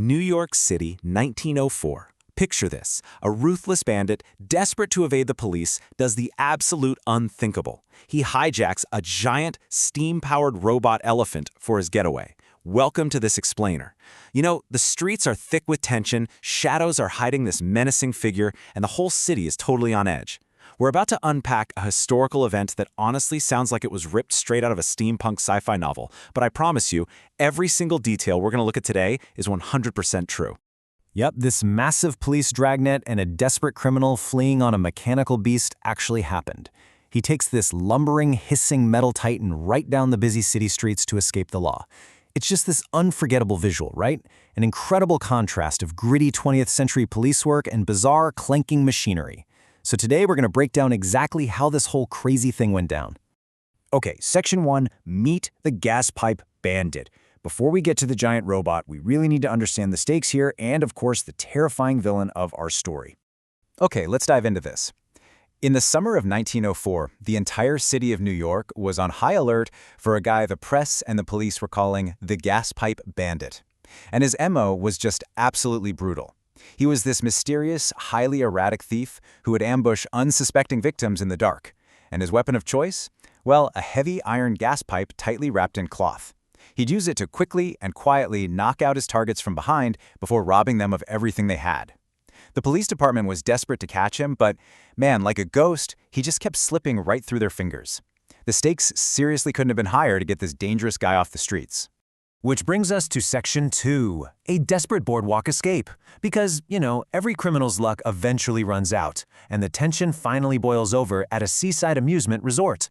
New York City, 1904. Picture this. A ruthless bandit, desperate to evade the police, does the absolute unthinkable. He hijacks a giant, steam-powered robot elephant for his getaway. Welcome to this explainer. You know, the streets are thick with tension, shadows are hiding this menacing figure, and the whole city is totally on edge. We're about to unpack a historical event that honestly sounds like it was ripped straight out of a steampunk sci-fi novel, but I promise you, every single detail we're going to look at today is 100% true. Yep, this massive police dragnet and a desperate criminal fleeing on a mechanical beast actually happened. He takes this lumbering, hissing metal titan right down the busy city streets to escape the law. It's just this unforgettable visual, right? An incredible contrast of gritty 20th century police work and bizarre, clanking machinery. So today we're going to break down exactly how this whole crazy thing went down. Okay, Section 1, Meet the Gas Pipe Bandit. Before we get to the giant robot, we really need to understand the stakes here and, of course, the terrifying villain of our story. Okay, let's dive into this. In the summer of 1904, the entire city of New York was on high alert for a guy the press and the police were calling the Gas Pipe Bandit. And his MO was just absolutely brutal. He was this mysterious, highly erratic thief who would ambush unsuspecting victims in the dark. And his weapon of choice? Well, a heavy iron gas pipe tightly wrapped in cloth. He'd use it to quickly and quietly knock out his targets from behind before robbing them of everything they had. The police department was desperate to catch him, but man, like a ghost, he just kept slipping right through their fingers. The stakes seriously couldn't have been higher to get this dangerous guy off the streets. Which brings us to Section 2, a desperate boardwalk escape. Because, every criminal's luck eventually runs out, and the tension finally boils over at a seaside amusement resort.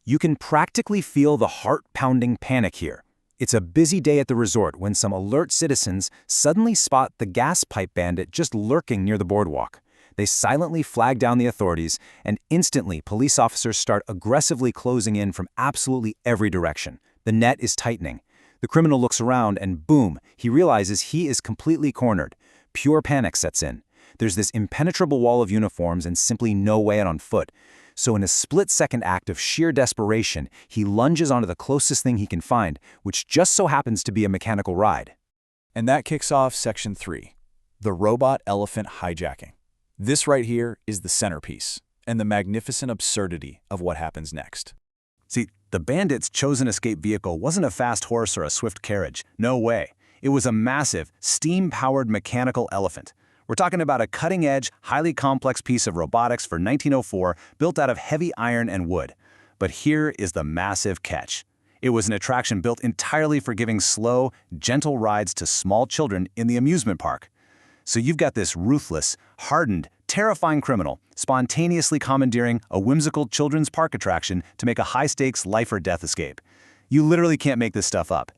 You can practically feel the heart-pounding panic here. It's a busy day at the resort when some alert citizens suddenly spot the gas pipe bandit just lurking near the boardwalk. They silently flag down the authorities, and instantly police officers start aggressively closing in from absolutely every direction. The net is tightening. The criminal looks around and boom, he realizes he is completely cornered. Pure panic sets in. There's this impenetrable wall of uniforms and simply no way out on foot. So in a split-second act of sheer desperation, he lunges onto the closest thing he can find, which just so happens to be a mechanical ride. And that kicks off Section 3, the robot elephant hijacking. This right here is the centerpiece and the magnificent absurdity of what happens next. See, the bandit's chosen escape vehicle wasn't a fast horse or a swift carriage. No way. It was a massive, steam-powered mechanical elephant. We're talking about a cutting-edge, highly complex piece of robotics for 1904 built out of heavy iron and wood. But here is the massive catch. It was an attraction built entirely for giving slow, gentle rides to small children in the amusement park. So you've got this ruthless, hardened, terrifying criminal spontaneously commandeering a whimsical children's park attraction to make a high-stakes life-or-death escape. You literally can't make this stuff up.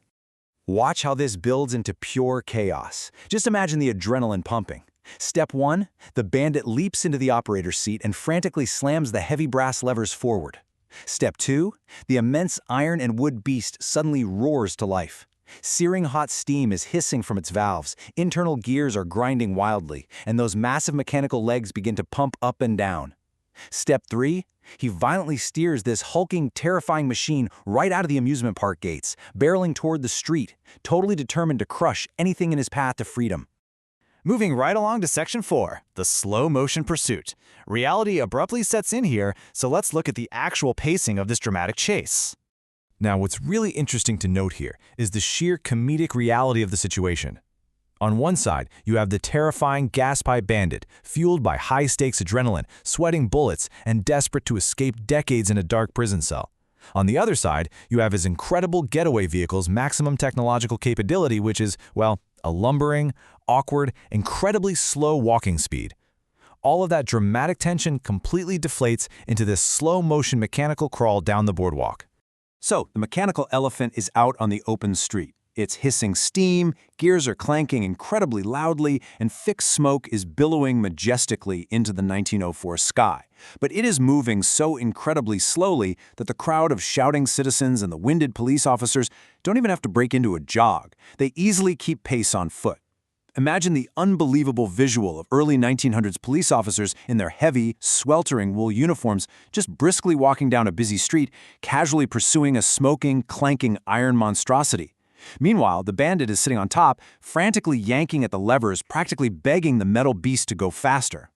Watch how this builds into pure chaos. Just imagine the adrenaline pumping. Step 1, the bandit leaps into the operator's seat and frantically slams the heavy brass levers forward. Step 2, the immense iron and wood beast suddenly roars to life. Searing hot steam is hissing from its valves, internal gears are grinding wildly, and those massive mechanical legs begin to pump up and down. Step 3, he violently steers this hulking, terrifying machine right out of the amusement park gates, barreling toward the street, totally determined to crush anything in his path to freedom. Moving right along to Section 4, the slow-motion pursuit. Reality abruptly sets in here, so let's look at the actual pacing of this dramatic chase. Now, what's really interesting to note here is the sheer comedic reality of the situation. On one side, you have the terrifying gas pipe bandit, fueled by high-stakes adrenaline, sweating bullets, and desperate to escape decades in a dark prison cell. On the other side, you have his incredible getaway vehicle's maximum technological capability, which is, well, a lumbering, awkward, incredibly slow walking speed. All of that dramatic tension completely deflates into this slow-motion mechanical crawl down the boardwalk. So, the mechanical elephant is out on the open street. It's hissing steam, gears are clanking incredibly loudly, and thick smoke is billowing majestically into the 1904 sky. But it is moving so incredibly slowly that the crowd of shouting citizens and the winded police officers don't even have to break into a jog. They easily keep pace on foot. Imagine the unbelievable visual of early 1900s police officers in their heavy, sweltering wool uniforms just briskly walking down a busy street, casually pursuing a smoking, clanking iron monstrosity. Meanwhile, the bandit is sitting on top, frantically yanking at the levers, practically begging the metal beast to go faster.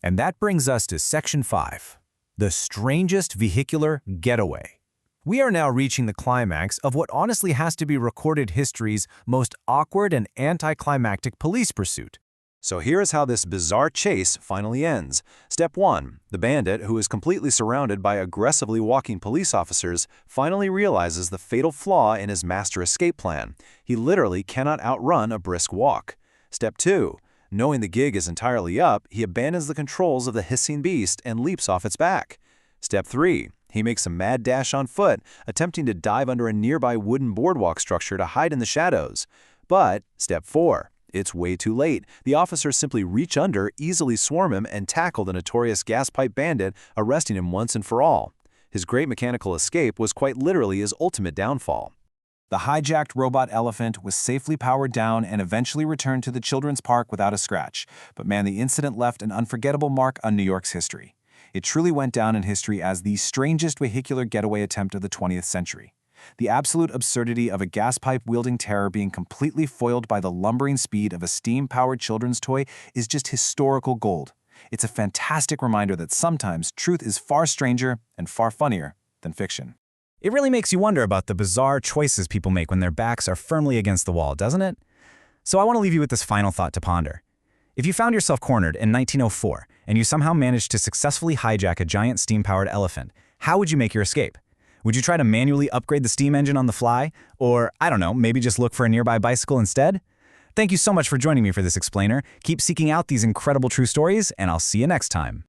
And that brings us to Section 5, the strangest vehicular getaway. We are now reaching the climax of what honestly has to be recorded history's most awkward and anticlimactic police pursuit. So here is how this bizarre chase finally ends. Step 1. The bandit, who is completely surrounded by aggressively walking police officers, finally realizes the fatal flaw in his master escape plan. He literally cannot outrun a brisk walk. Step 2. Knowing the gig is entirely up, he abandons the controls of the hissing beast and leaps off its back. Step 3. He makes a mad dash on foot, attempting to dive under a nearby wooden boardwalk structure to hide in the shadows. But Step 4. It's way too late. The officers simply reach under, easily swarm him, and tackle the notorious gas pipe bandit, arresting him once and for all. His great mechanical escape was quite literally his ultimate downfall. The hijacked robot elephant was safely powered down and eventually returned to the children's park without a scratch. But man, the incident left an unforgettable mark on New York's history. It truly went down in history as the strangest vehicular getaway attempt of the 20th century. The absolute absurdity of a gas pipe-wielding terror being completely foiled by the lumbering speed of a steam-powered children's toy is just historical gold. It's a fantastic reminder that sometimes truth is far stranger and far funnier than fiction. It really makes you wonder about the bizarre choices people make when their backs are firmly against the wall, doesn't it? So I want to leave you with this final thought to ponder. If you found yourself cornered in 1904 and you somehow managed to successfully hijack a giant steam-powered elephant, how would you make your escape? Would you try to manually upgrade the steam engine on the fly? Or, I don't know, maybe just look for a nearby bicycle instead? Thank you so much for joining me for this explainer. Keep seeking out these incredible true stories, and I'll see you next time.